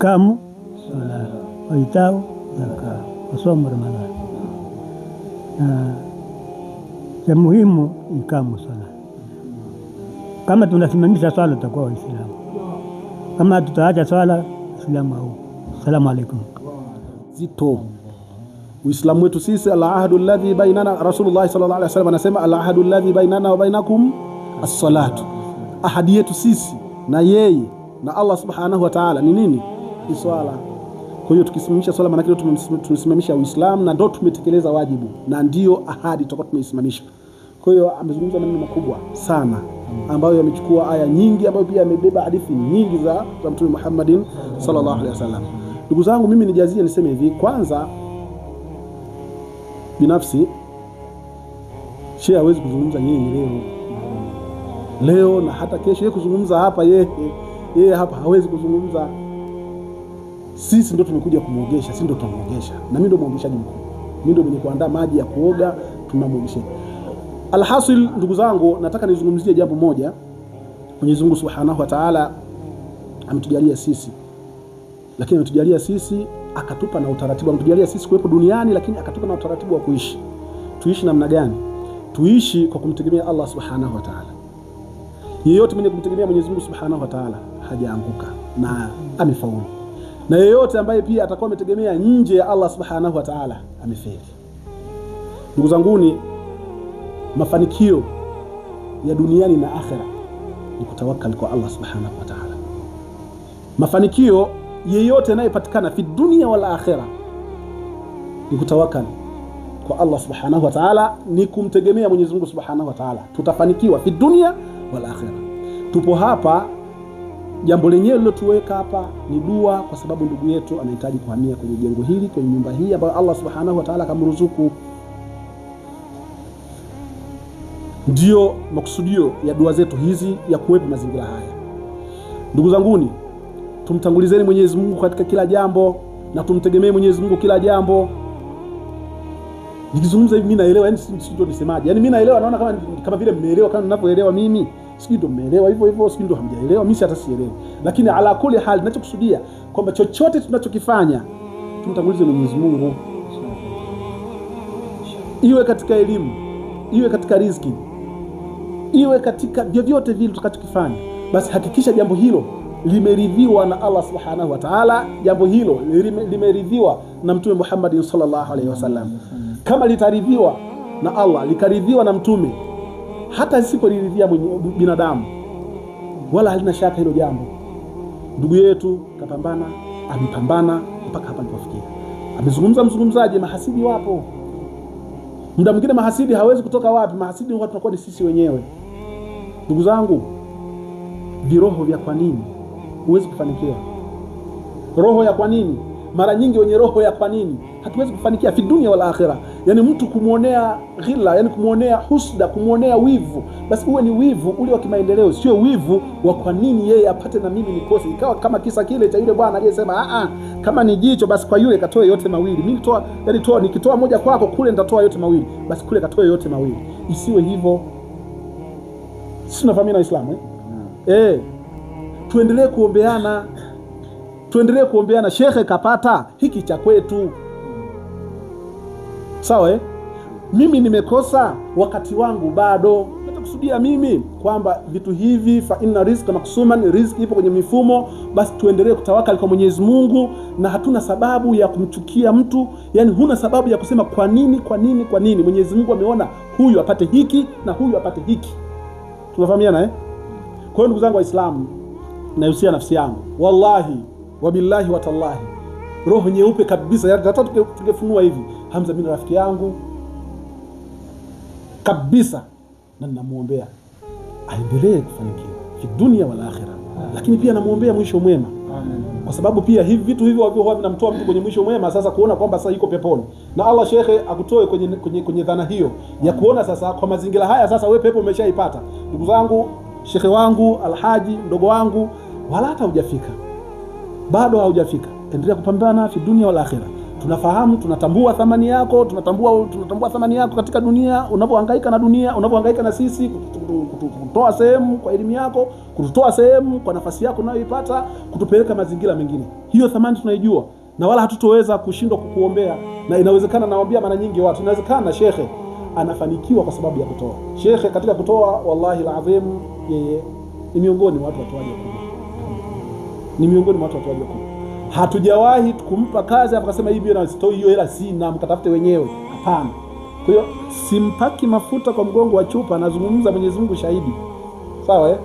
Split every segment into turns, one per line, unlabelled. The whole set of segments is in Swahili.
ikamu sala wa itau zaka wa somo Ramadhani. Cha muhimu ikamu sala. Kama tunasimamisha swala tutakuwa Waislamu. Kama tutaacha swala Uislamu hau. Asalamu alaykum.
Zito Uislamu wetu sisi, al-ahdu alladhi bainana, Rasulullah sallallahu alaihi wasallam anasema al-ahdu alladhi bainana wa bainakum as-salatu. Ahadi yetu sisi na yeye na Allah subhanahu wa ta'ala ni nini? Ni swala. Kwa hiyo tukisimamisha swala maana yake tumesimamisha Uislamu na ndio tumetekeleza wajibu na ndio ahadi tutakuwa tumeisimamisha. Kwa hiyo amezungumza maneno makubwa sana ambayo yamechukua aya nyingi ambayo pia yamebeba hadithi nyingi za Mtume Muhammadin sallallahu alaihi wasallam. Ndugu zangu, mimi nijazie niseme hivi. Kwanza binafsi Sheikh hawezi kuzungumza yeye leo na hata kesho yeye kuzungumza hapa yeye hapa hawezi kuzungumza. Sisi ndio tumekuja kumuogesha, sisi ndio tunamuogesha. Na mimi ndio muogeshaji mkuu. Mimi ndio mwenye kuandaa maji ya kuoga, tunamuogesha. Alhasil, ndugu zangu, nataka nizungumzie jambo moja. Mwenyezi Mungu Subhanahu wa Ta'ala ametujalia sisi. Lakini ametujalia sisi akatupa na utaratibu. Ametujalia sisi kuwepo duniani lakini akatupa na utaratibu wa kuishi. Tuishi namna gani? Tuishi kwa kumtegemea Allah Subhanahu wa Ta'ala. Yeyote mwenye kumtegemea Mwenyezi Mungu Subhanahu wa Ta'ala hajaanguka na amefaulu. Na yeyote ambaye pia atakuwa ametegemea nje ya Allah Subhanahu wa Ta'ala amefeli. Ndugu zanguni, mafanikio ya duniani na akhera ni kutawakkal kwa Allah Subhanahu wa Ta'ala. Mafanikio yeyote yanayopatikana fi dunia wala akhera ni kutawakkal kwa Allah Subhanahu wa Ta'ala, ni kumtegemea Mwenyezi Mungu Subhanahu wa Ta'ala. Tutafanikiwa fi dunia wala akhera. Tupo hapa, jambo lenyewe lilotuweka hapa ni dua, kwa sababu ndugu yetu anahitaji kuhamia kwenye jengo hili, kwenye nyumba hii ambayo Allah Subhanahu wa Ta'ala kamruzuku. Ndio makusudio ya dua zetu hizi ya kuwepo mazingira haya. Ndugu zanguni, tumtangulizeni Mwenyezi Mungu katika kila jambo na tumtegemee Mwenyezi Mungu kila jambo. Nikizungumza hivi mimi naelewa, yani sijui nisemaje. Yani mimi naelewa, naona kama vile mmeelewa kama ninavyoelewa mimi. Sijui ndio mmeelewa hivyo, sijui ndio hamjaelewa, mimi hata sielewi. Lakini ala kuli hali ninachokusudia kwamba chochote tunachokifanya tumtangulize Mwenyezi Mungu. Iwe katika elimu, iwe katika riziki, iwe katika vyovyote vile tutakachokifanya, basi hakikisha jambo hilo limeridhiwa na Allah Subhanahu wa Ta'ala. Jambo hilo limeridhiwa na Mtume Muhammad sallallahu alaihi wasallam. Kama litaridhiwa na Allah, likaridhiwa na Mtume, hata isiporidhia binadamu, wala halina shaka hilo jambo. Ndugu yetu kapambana, amepambana mpaka hapa alipofikia. Amezungumza mzungumzaji, mahasidi wapo. Muda mwingine mahasidi hawezi kutoka wapi, mahasidi huwa tunakuwa ni sisi wenyewe. Ndugu zangu, viroho vya kwa nini huwezi kufanikiwa? Roho ya kwa nini? Mara nyingi wenye roho ya kwa nini hatuwezi kufanikia fi dunia wala akhera. Yani mtu kumuonea ghila, yani kumuonea husda, kumuonea wivu, basi uwe ni wivu ule wa kimaendeleo, sio wivu wa kwa nini yeye apate na mimi nikose. Ikawa kama kisa kile cha yule bwana aliyesema kama ni jicho basi kwa yule katoe yote mawili. Mimi nikitoa moja kwako, kule nitatoa yote mawili, basi kule katoe yote mawili. Isiwe hivyo. Sisi tunafahamu na Uislamu tuendelee kuombeana. Tuendelee kuombeana. Shekhe kapata hiki cha kwetu, sawa mimi nimekosa, wakati wangu bado. Natakusudia mimi kwamba vitu hivi, fa inna rizqa maksuman, riziki ipo kwenye mifumo. Basi tuendelee kutawakali kwa Mwenyezi Mungu, na hatuna sababu ya kumchukia mtu. Yani huna sababu ya kusema kwa nini. Mwenyezi Mungu ameona huyu apate hiki na huyu apate hiki. Tunafahamiana Kwa hiyo ndugu zangu Waislamu, nahusia nafsi yangu, wallahi wabillahi watallahi, roho nyeupe kabisa, yani hata tungefunua hivi, Hamza mimi rafiki yangu kabisa, na ninamuombea aendelee kufanikiwa fi dunia wal akhirah, lakini pia namuombea mwisho mwema. Kwa sababu pia hivi vitu hivi huwa vinamtoa mtu kwenye mwisho mwema, sasa kuona kwamba sasa yuko peponi. Na Allah shekhe akutoe kwenye dhana hiyo ya kuona sasa kwa mazingira haya sasa wewe pepo umeshaipata. Ndugu zangu, shekhe wangu, alhaji mdogo wangu, wala hata hujafika. Bado haujafika. Endelea kupambana fi dunia wal akhirah. tunafahamu, tunatambua thamani yako, tunatambua thamani yako katika dunia, unapohangaika na dunia, unapohangaika na sisi, kutoa sehemu kwa elimu yako, kutoa sehemu kwa nafasi yako unayoipata, kutupeleka mazingira mengine. Hiyo thamani tunaijua na wala hatutoweza kushindwa kukuombea. Na inawezekana, nawaambia mara nyingi watu, inawezekana shekhe anafanikiwa kwa sababu ya kutoa. Shekhe katika kutoa, wallahi alazim, yeye ni miongoni mwa watu watoaji wakubwa. Ni miongoni mwa watu watoaji wakubwa. Hatujawahi kumpa kazi hapa akasema hivi na sitoi hiyo hela sina, mkatafute wenyewe. Hapana. Kwa hiyo simpaki mafuta kwa mgongo wa chupa, nazungumza Mwenyezi Mungu shahidi. Sawa eh?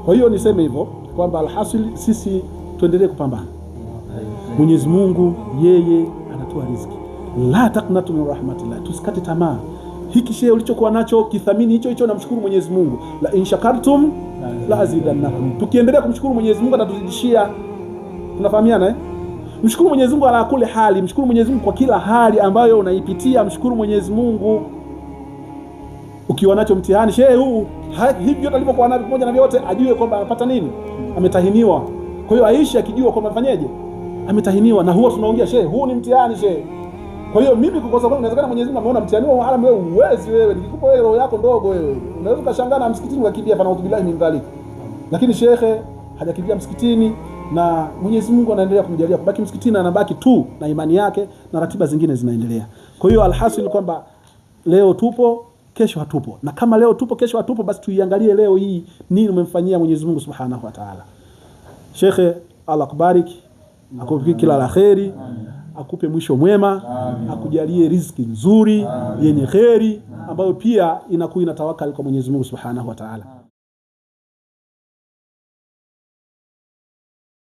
Kwa hiyo niseme hivyo kwamba alhasil sisi tuendelee kupambana. Mwenyezi Mungu yeye anatoa riziki. La taqnatu min rahmatillah. Tusikate tamaa. Hiki shehe ulichokuwa nacho kithamini hicho na mshukuru Mwenyezi Mungu. La in shakartum la azidannakum. Tukiendelea kumshukuru Mwenyezi Mungu atatuzidishia. Tunafahamiana eh? Mshukuru Mwenyezi Mungu ala kule hali, mshukuru Mwenyezi Mungu kwa kila hali ambayo unaipitia, mshukuru Mwenyezi Mungu. Ukiwa nacho mtihani, shehe huu hivi yote alivyokuwa navyo pamoja na vyote, ajue kwamba anapata nini? Ametahiniwa. Kwa hiyo aishi akijua kwamba afanyeje? Ametahiniwa. Na huwa tunaongea shehe, huu ni mtihani shehe. Kwa hiyo mimi kukosa kwangu, inawezekana Mwenyezi Mungu ameona mtihani wao, wala wewe uwezi, wewe nikikupa wewe roho yako ndogo, wewe unaweza kushangaa na msikitini ukakimbia, fana billahi min dhalik. Lakini shekhe hajakimbia msikitini, na Mwenyezi Mungu anaendelea kumjalia kubaki msikitini, anabaki tu na imani yake na ratiba zingine zinaendelea. Kwa hiyo alhasil kwamba leo tupo, kesho hatupo. Na kama leo tupo, kesho hatupo, basi tuiangalie leo hii nini umemfanyia Mwenyezi Mungu Subhanahu wa Ta'ala. Shekhe, Allah kubariki, akupe kila la kheri, akupe mwisho mwema, akujalie riziki nzuri yenye kheri ambayo pia inakuwa inatawakal kwa Mwenyezi Mungu Subhanahu wa Ta'ala.